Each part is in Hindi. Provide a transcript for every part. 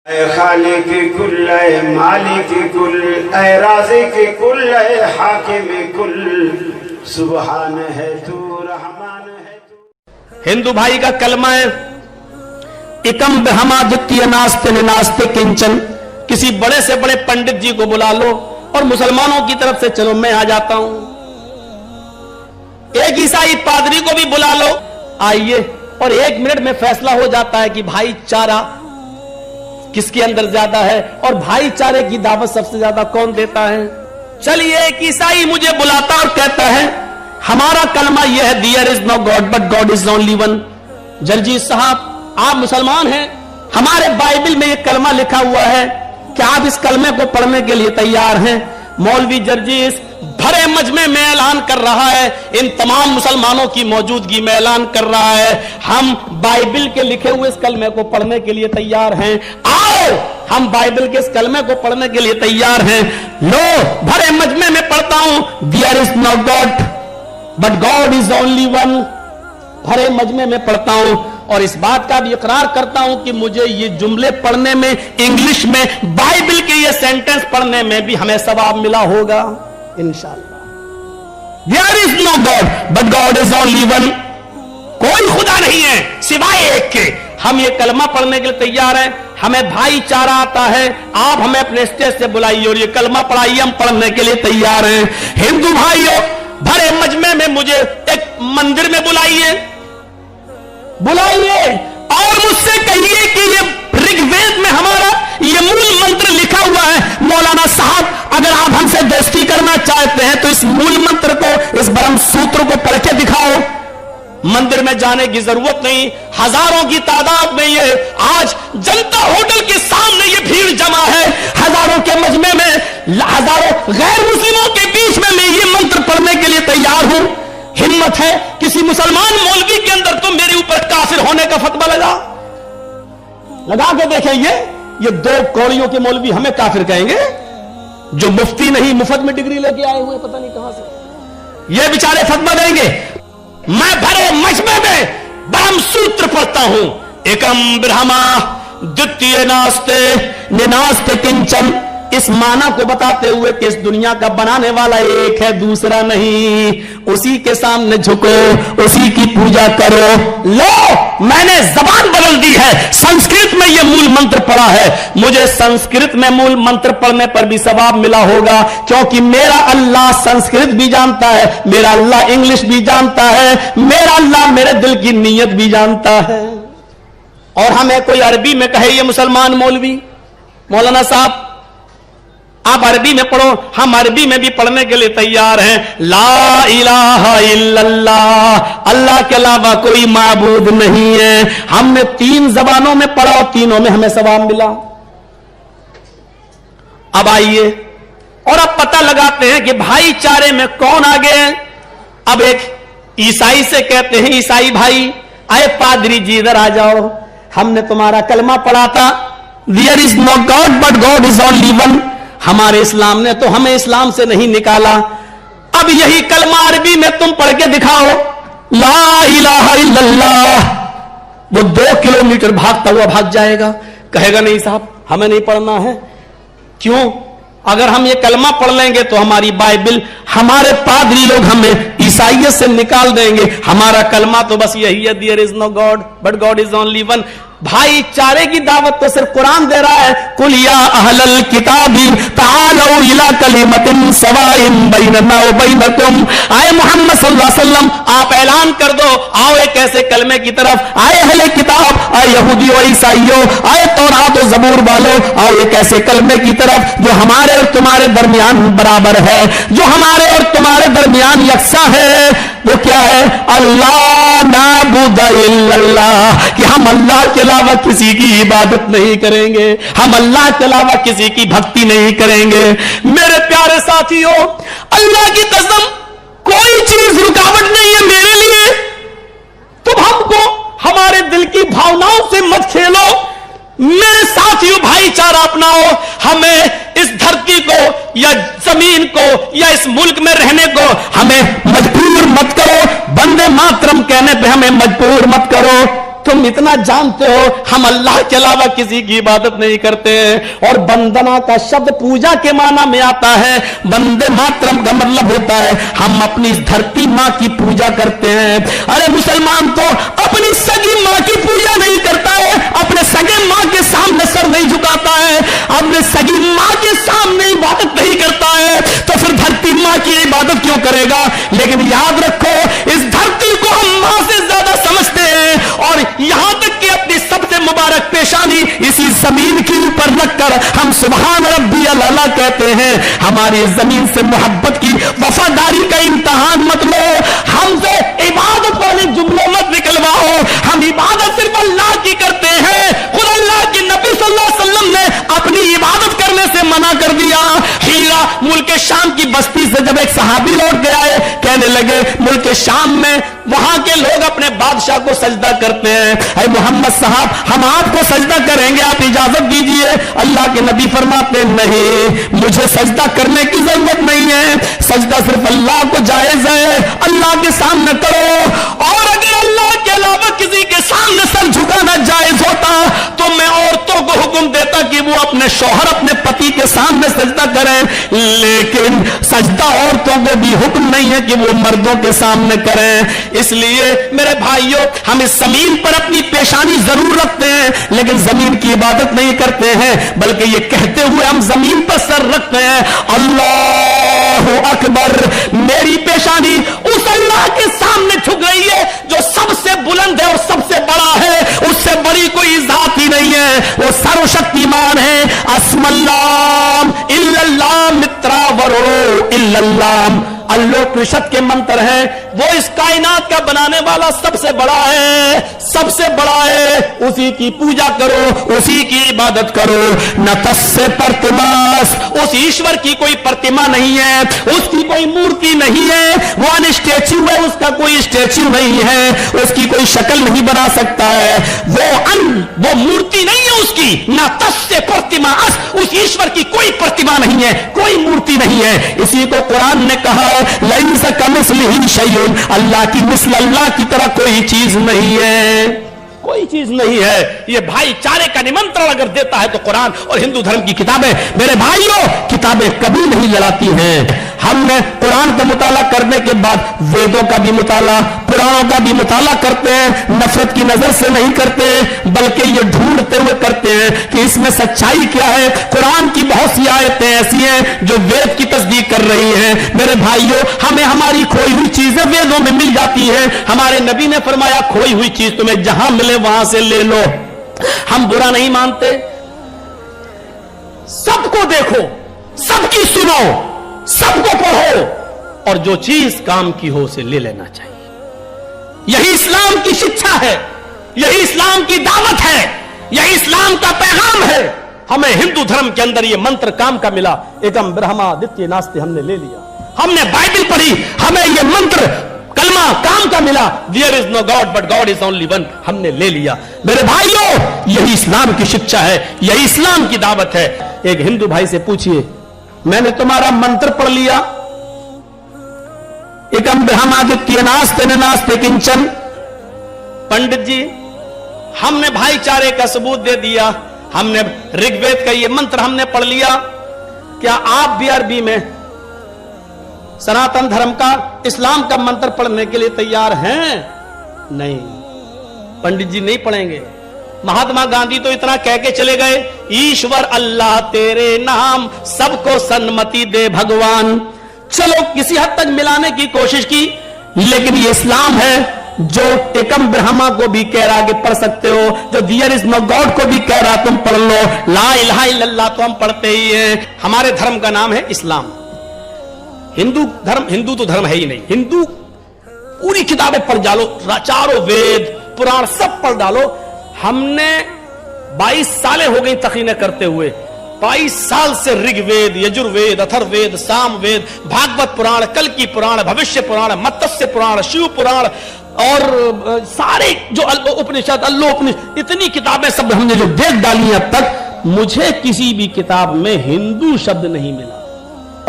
खालिक कुल मालिक कुल राज़िक कुल हाकिम कुल सुभान है तू रहमान है तू। हिंदू भाई का कलमा है एकम ब्रह्मा द्वितीय नास्ते निनास्ते किंचन। किसी बड़े से बड़े पंडित जी को बुला लो और मुसलमानों की तरफ से चलो मैं आ जाता हूं। एक ईसाई पादरी को भी बुला लो, आइए, और 1 मिनट में फैसला हो जाता है कि भाईचारा किसके अंदर ज्यादा है और भाईचारे की दावत सबसे ज्यादा कौन देता है। चलिए, एक ईसाई मुझे बुलाता और कहता है हमारा कलमा यह है, there is no God but God is only one. Jarjeet Sahab, आप मुसलमान हैं, हमारे बाइबल में यह कलमा लिखा हुआ है, क्या आप इस कलमे को पढ़ने के लिए तैयार हैं? मौलवी जरजीस भरे मजमे में ऐलान कर रहा है, इन तमाम मुसलमानों की मौजूदगी में ऐलान कर रहा है, हम बाइबल के लिखे हुए इस कलमे को पढ़ने के लिए तैयार हैं। आओ, हम बाइबल के इस कलमे को पढ़ने के लिए तैयार हैं। लो, भरे मजमे में पढ़ता हूं, there is no God but God is only one. भरे मजमे में पढ़ता हूं और इस बात का भी इकरार करता हूं कि मुझे ये जुमले पढ़ने में, इंग्लिश में बाइबल के ये सेंटेंस पढ़ने में भी हमें सवाब मिला होगा इंशाअल्लाह। There is no God but God is only one. कोई खुदा नहीं है सिवाय एक के। हम ये कलमा पढ़ने के लिए तैयार हैं, हमें भाईचारा आता है, आप हमें अपने स्टेज से बुलाइए और ये कलमा पढ़ाइए, हम पढ़ने के लिए तैयार हैं। हिंदू भाइयों, भरे मजमे में मुझे एक मंदिर में बुलाइए और मुझसे कहिए कि ये ऋग्वेद में हमारा ये मूल मंत्र लिखा हुआ है। मौलाना साहब, अगर आप हमसे दोस्ती करना चाहते हैं तो इस मूल मंत्र को, इस ब्रह्म सूत्र को पढ़ के दिखाओ। मंदिर में जाने की जरूरत नहीं, हजारों की तादाद में ये आज जनता होटल के सामने ये भीड़ जमा है, हजारों के मजमे में, हजारों गैर मुस्लिमों के बीच में मैं ये मंत्र पढ़ने के लिए तैयार हूं। हिम्मत है किसी मुसलमान मौलवी के अंदर तो मेरे ऊपर काफिर होने का फतवा लगा के देखें। ये 2 कौड़ियों के मौलवी हमें काफिर कहेंगे, जो मुफ्ती नहीं मुफ्त में डिग्री लेके आए हुए पता नहीं कहां से, ये बेचारे फतवा देंगे। मैं भरे मजमे में ब्रह्म सूत्र पढ़ता हूं, एकम ब्रह्मा द्वितीय नास्ते निनास्ते किंचन, इस माना को बताते हुए कि इस दुनिया का बनाने वाला एक है, दूसरा नहीं। उसी के सामने झुको, उसी की पूजा करो। लो, मैंने जबान बदल दी है, संस्कृत में यह मूल मंत्र पढ़ा है, मुझे संस्कृत में मूल मंत्र पढ़ने पर भी सवाब मिला होगा, क्योंकि मेरा अल्लाह संस्कृत भी जानता है, मेरा अल्लाह इंग्लिश भी जानता है, मेरा अल्लाह मेरे दिल की नीयत भी जानता है। और हमें कोई अरबी में कहे ये मुसलमान मौलवी, मौलाना साहब आप अरबी में पढ़ो, हम अरबी में भी पढ़ने के लिए तैयार हैं। ला इलाहा इल्लल्लाह, अल्लाह के अलावा कोई माबूद नहीं है। हमने 3 जबानों में पढ़ा और तीनों में हमें सवाब मिला। अब आइए और अब पता लगाते हैं कि भाईचारे में कौन आगे है। अब एक ईसाई से कहते हैं, ईसाई भाई आए पादरी जी इधर आ जाओ, हमने तुम्हारा कलमा पढ़ा था, there is no God but God is only one. हमारे इस्लाम ने तो हमें इस्लाम से नहीं निकाला, अब यही कलमा अरबी में तुम पढ़ के दिखाओ, ला इलाहा इल्लल्लाह। वो 2 किलोमीटर भागता हुआ भाग जाएगा, कहेगा नहीं साहब हमें नहीं पढ़ना है। क्यों? अगर हम ये कलमा पढ़ लेंगे तो हमारी बाइबल, हमारे पादरी लोग हमें ईसाइयत से निकाल देंगे। हमारा कलमा तो बस यही है, there is no God but God is only one. भाईचारे की दावत तो सिर्फ कुरान दे रहा है, कुल या अहलल किताबी तालू इला कलिमतिन सवाइन बैनना व बैनकुम। आए मोहम्मद सल्लल्लाहु अलैहि वसल्लम, आप ऐलान कर दो, आओ एक ऐसे कलमे की तरफ, आए अहले किताब, आए यहूदी और ईसाइयों, आए तौरात और ज़बूर वालों, आओ एक ऐसे कलमे की तरफ जो हमारे और तुम्हारे दरमियान बराबर है, जो हमारे और तुम्हारे दरमियान यकसा है। वो क्या है? अल्लाह नाबुद इल्लल्लाह, कि हम अल्लाह के अलावा किसी की इबादत नहीं करेंगे, हम अल्लाह के अलावा किसी की भक्ति नहीं करेंगे। मेरे प्यारे साथियों, अल्लाह की कसम कोई चीज रुकावट नहीं है मेरे लिए। तुम हमको हमारे दिल की भावनाओं से मत खेलो। मेरे साथियों, भाईचारा अपनाओ। हमें इस धरती को या जमीन को या इस मुल्क में रहने को हमें मजबूर मत करो। वंदे मातरम कहने पे हमें मजबूर मत करो। तुम इतना जानते हो हम अल्लाह के अलावा किसी की इबादत नहीं करते। और वंदना का शब्द पूजा के माना में आता है। वंदे मातरम का मतलब होता है हम अपनी धरती मां की पूजा करते हैं। अरे मुसलमान तो अपनी सगी मां की पूजा नहीं करता है, अपने सगे मां के सामने सर नहीं झुकाता है, अपने सगी मां के सामने इबादत नहीं करता है, तो फिर धरती मां की इबादत क्यों करेगा? लेकिन याद रखो इस धरती को हम मां से ज्यादा समझते हैं और यहां तक कि अपनी सबसे मुबारक पेशानी इसी जमीन के ऊपर रखकर हम सुभान रब्बी अल्लाह कहते हैं। हमारी जमीन से मोहब्बत की वफादारी का इम्तिहान मत लो, हमसे इबादत वाले जुमले मत निकलवाओ। हम इबादत सिर्फ अल्लाह की करते हैं। खुद अल्लाह के नबी सल्लल्लाहु अलैहि वसल्लम ने अपनी इबादत करने से मना कर दिया। हीरा मुल्क शाम की बस्ती से जब एक सहाबी लौट गया है, कहने लगे मुल्क शाम में वहां के लोग अपने बादशाह को सजदा करते हैं, अरे मोहम्मद साहब हम आपको सजदा करेंगे, आप इजाजत दीजिए। अल्लाह के नबी फरमाते नहीं, मुझे सजदा करने की जरूरत नहीं है, सजदा सिर्फ अल्लाह को जायज है, अल्लाह के सामने करो। और अगर अल्लाह के अलावा किसी के सामने सर झुकाना जायज होता तो मैं औरतों को हुक्म देता कि वो अपने शौहर अपने पति के सामने सजदा करें, लेकिन सजदा औरतों को भी हुक्म नहीं है कि वो मर्दों के सामने करें। इसलिए मेरे भाइयों हम इस जमीन पर अपनी पेशानी जरूर रखते हैं, लेकिन जमीन की इबादत नहीं करते हैं, बल्कि ये कहते हुए हम जमीन पर सर रखते हैं अल्लाहू अकबर। मेरी पेशानी उस अल्लाह के सामने झुक रही है जो सबसे बुलंद है और सबसे बड़ा है, उससे बड़ी कोई जात ही नहीं है, वो सर्वशक्तिमान है। अस्मल्लाम इल्लल्लाह मित्रावरो इल्लल्लाह, अल्लोपनिषद के मंत्र है, वो इस कायनात का बनाने वाला सबसे बड़ा है, सबसे बड़ा है, उसी की पूजा करो, उसी की इबादत करो। न तस्से प्रतिमास, उस ईश्वर की कोई प्रतिमा नहीं है, उसकी कोई मूर्ति नहीं है, वो अनस्टैच्यू है, उसका कोई स्टैच्यू नहीं है, उसकी कोई शक्ल नहीं बना सकता है, वो मूर्ति नहीं है उसकी। न तस्से प्रतिमास, उस ईश्वर की कोई प्रतिमा नहीं है, कोई मूर्ति नहीं है। इसी को कुरान ने कहा लैसा कमिस्लिही शैउन, अल्लाह की मिसल अल्लाह की तरह कोई चीज नहीं है, कोई चीज नहीं है। ये भाईचारे का निमंत्रण अगर देता है तो कुरान और हिंदू धर्म की किताबें, मेरे भाइयों, किताबें कभी नहीं लड़ाती हैं। हमने कुरान का मुताला करने के बाद वेदों का भी मुताला, पुराणों का भी मुताला करते हैं, नफरत की नजर से नहीं करते, बल्कि ये ढूंढते हुए करते हैं कि इसमें सच्चाई क्या है। कुरान की बहुत सी आयतें ऐसी हैं जो वेद की तस्दीक कर रही हैं। मेरे भाइयों, हमें हमारी खोई हुई चीजें वेदों में मिल जाती हैं। हमारे नबी ने फरमाया खोई हुई चीज तुम्हें जहां मिले वहां से ले लो। हम बुरा नहीं मानते, सबको देखो, सबकी सुनो, सबको पढ़ो, और जो चीज काम की हो उसे ले लेना चाहिए। यही इस्लाम की शिक्षा है, यही इस्लाम की दावत है, यही इस्लाम का पैगाम है। हमें हिंदू धर्म के अंदर यह मंत्र काम का मिला, एकम ब्रह्मा द्वितीय नास्ति हमने ले लिया। हमने बाइबल पढ़ी, हमें यह मंत्र कलमा काम का मिला, there is no God but God is only one, हमने ले लिया। मेरे भाइयों, यही इस्लाम की शिक्षा है, यही इस्लाम की दावत है। एक हिंदू भाई से पूछिए, मैंने तुम्हारा मंत्र पढ़ लिया, एकम ब्रह्मादित्य नास्ते न नास्ते किंचन, पंडित जी हमने भाईचारे का सबूत दे दिया, हमने ऋग्वेद का ये मंत्र हमने पढ़ लिया, क्या आप भी अरबी में सनातन धर्म का, इस्लाम का मंत्र पढ़ने के लिए तैयार हैं? नहीं, पंडित जी नहीं पढ़ेंगे। महात्मा गांधी तो इतना कह के चले गए, ईश्वर अल्लाह तेरे नाम सबको सन्मति दे भगवान। चलो किसी हद तक मिलाने की कोशिश की, लेकिन ये इस्लाम है जो एकम ब्रह्मा को भी कह रहा कि पढ़ सकते हो, जो देयर इज नो गॉड को भी कह रहा तुम पढ़ लो, ला इलाहा इल्लल्लाह तो हम पढ़ते ही हैं। हमारे धर्म का नाम है इस्लाम। हिंदू तो धर्म है ही नहीं। हिंदू पूरी किताबें पढ़ डालो, चारों वेद पुराण सब पढ़ डालो। हमने 22 सालें हो गई तकीने करते हुए, 22 साल से ऋग्वेद, यजुर्वेद, अथर्ववेद, सामवेद, भागवत पुराण, कल्कि पुराण, भविष्य पुराण, मत्स्य पुराण, शिव पुराण और सारे जो उपनिषद, अल्लोपनिषद, इतनी किताबें सब हमने जो देख डाली अब तक, मुझे किसी भी किताब में हिंदू शब्द नहीं मिला।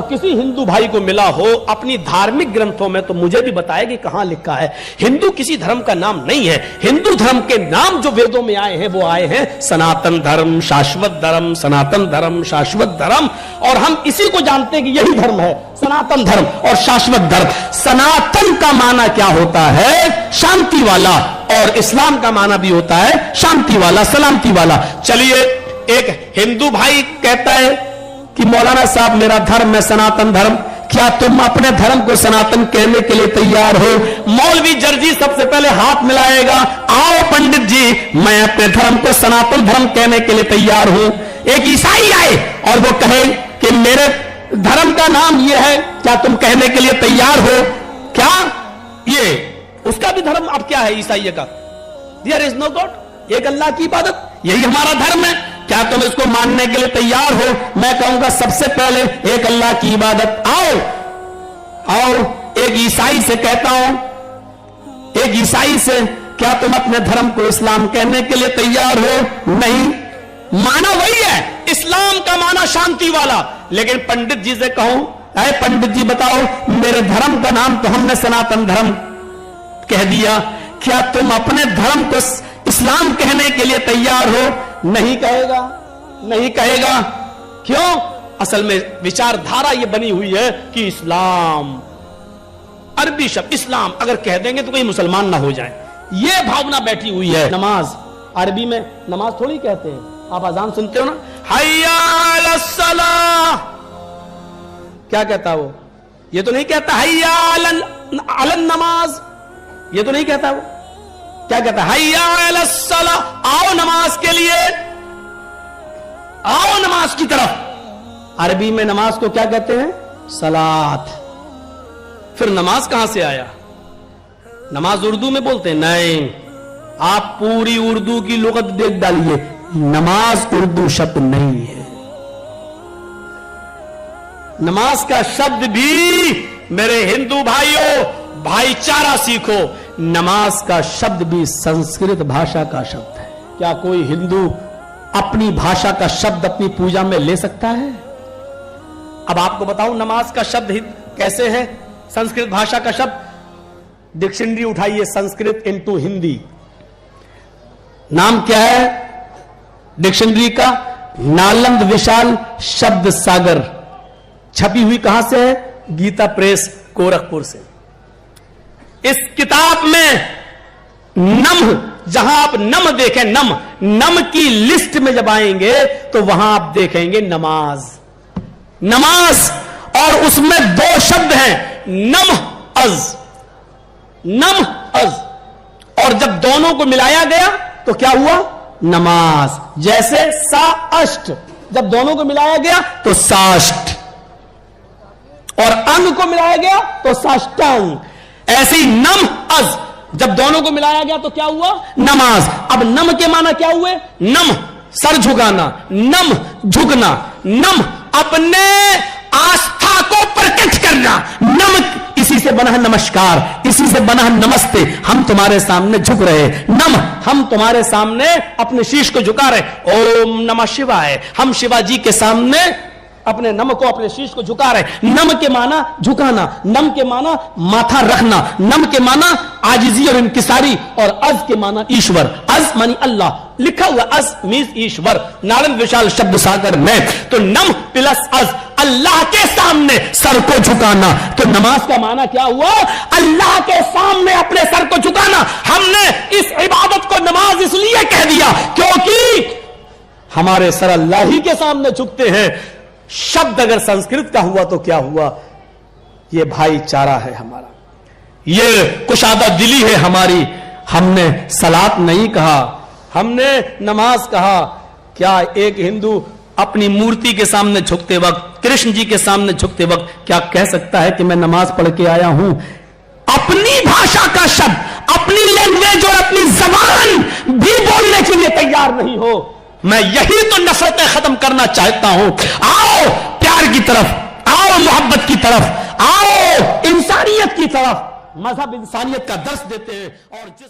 किसी हिंदू भाई को मिला हो अपनी धार्मिक ग्रंथों में तो मुझे भी बताए कि कहां लिखा है। हिंदू किसी धर्म का नाम नहीं है। हिंदू धर्म के नाम जो वेदों में आए हैं वो आए हैं सनातन धर्म, शाश्वत धर्म, सनातन धर्म, शाश्वत धर्म। और हम इसी को जानते हैं कि यही धर्म है, सनातन धर्म और शाश्वत धर्म। सनातन का माना क्या होता है? शांति वाला। और इस्लाम का माना भी होता है शांति वाला, सलामती वाला। चलिए, एक हिंदू भाई कहता है कि मौलाना साहब मेरा धर्म है सनातन धर्म, क्या तुम अपने धर्म को सनातन कहने के लिए तैयार हो? मौलवी जर्जी सबसे पहले हाथ मिलाएगा, आओ पंडित जी मैं अपने धर्म को सनातन धर्म कहने के लिए तैयार हूं। एक ईसाई आए और वो कहे कि मेरे धर्म का नाम ये है, क्या तुम कहने के लिए तैयार हो? क्या ये उसका भी धर्म अब क्या है ईसाई का? देयर इज नो गॉड, एक अल्लाह की इबादत, यही हमारा धर्म है, क्या तुम इसको मानने के लिए तैयार हो? मैं कहूंगा सबसे पहले एक अल्लाह की इबादत। आओ एक ईसाई से कहता हूं, एक ईसाई से क्या तुम अपने धर्म को इस्लाम कहने के लिए तैयार हो? नहीं, माना वही है, इस्लाम का माना शांति वाला। लेकिन पंडित जी से कहूं, अरे पंडित जी बताओ मेरे धर्म का नाम तो हमने सनातन धर्म कह दिया, क्या तुम अपने धर्म को इस्लाम कहने के लिए तैयार हो? नहीं कहेगा, नहीं कहेगा। क्यों? असल में विचारधारा ये बनी हुई है कि इस्लाम, अरबी शब्द इस्लाम अगर कह देंगे तो कोई मुसलमान ना हो जाए, ये भावना बैठी हुई है। नमाज, अरबी में नमाज थोड़ी कहते हैं, आप अजान सुनते हो ना, हय्या अलस्सलाह, क्या कहता वो? ये तो नहीं कहता हय्या अलन नमाज, ये तो नहीं कहता वो। क्या कहता है? हय्या अलस्सलाह, आओ नमाज के लिए, आओ नमाज की तरफ। अरबी में नमाज को क्या कहते हैं? सलात। फिर नमाज कहां से आया? नमाज उर्दू में बोलते हैं? नहीं, आप पूरी उर्दू की लुगत देख डालिए, नमाज उर्दू शब्द नहीं है। नमाज का शब्द भी, मेरे हिंदू भाइयों भाईचारा सीखो, नमाज का शब्द भी संस्कृत भाषा का शब्द है। क्या कोई हिंदू अपनी भाषा का शब्द अपनी पूजा में ले सकता है? अब आपको बताऊं नमाज का शब्द कैसे है, संस्कृत भाषा का शब्द। डिक्शनरी उठाइए, संस्कृत इनटू हिंदी, नाम क्या है डिक्शनरी का? नालंद विशाल शब्द सागर। छपी हुई कहां से है? गीता प्रेस गोरखपुर से। इस किताब में नम, जहां आप नम देखें, नम की लिस्ट में जब आएंगे तो वहां आप देखेंगे नमाज, नमाज, और उसमें दो शब्द हैं, नम अज, नम अज। और जब दोनों को मिलाया गया तो क्या हुआ? नमाज। जैसे सा अष्ट, जब दोनों को मिलाया गया तो साष्ट, और अंग को मिलाया गया तो साष्टांग। ऐसे ही नम अज, जब दोनों को मिलाया गया तो क्या हुआ? नमाज। अब नम के माना क्या हुए? नम सर झुकाना, नम झुकना, नम अपने आस्था को प्रकट करना, नम इसी से बना है नमस्कार, इसी से बना है नमस्ते, हम तुम्हारे सामने झुक रहे, नम हम तुम्हारे सामने अपने शीश को झुका रहे, ओम नमः शिवाय, हम शिवाजी के सामने अपने नम को, अपने शीश को झुका रहे। नम के माना झुकाना, नम के माना माथा रखना, नम के माना आजिजी और इंकिसारी, और अज के माना ईश्वर। अज मानी अल्लाह, लिखा हुआ अज मीन्स ईश्वर, नालंद विशाल शब्द सागर में। तो नम प्लस अज, अल्लाह के सामने सर को झुकाना। तो नमाज का माना क्या हुआ? अल्लाह के सामने अपने सर को झुकाना। हमने इस इबादत को नमाज इसलिए कह दिया क्योंकि हमारे सर अल्लाह ही के सामने झुकते हैं। शब्द अगर संस्कृत का हुआ तो क्या हुआ? ये भाईचारा है हमारा, ये कुशादा दिली है हमारी। हमने सलात नहीं कहा, हमने नमाज कहा। क्या एक हिंदू अपनी मूर्ति के सामने झुकते वक्त, कृष्ण जी के सामने झुकते वक्त क्या कह सकता है कि मैं नमाज पढ़ के आया हूं? अपनी भाषा का शब्द, अपनी लैंग्वेज और अपनी जबान भी बोलने के लिए तैयार नहीं हो। मैं यही तो नफरतें खत्म करना चाहता हूं। आओ प्यार की तरफ, आओ मोहब्बत की तरफ, आओ इंसानियत की तरफ। मजहब इंसानियत का दर्श देते हैं, और जिस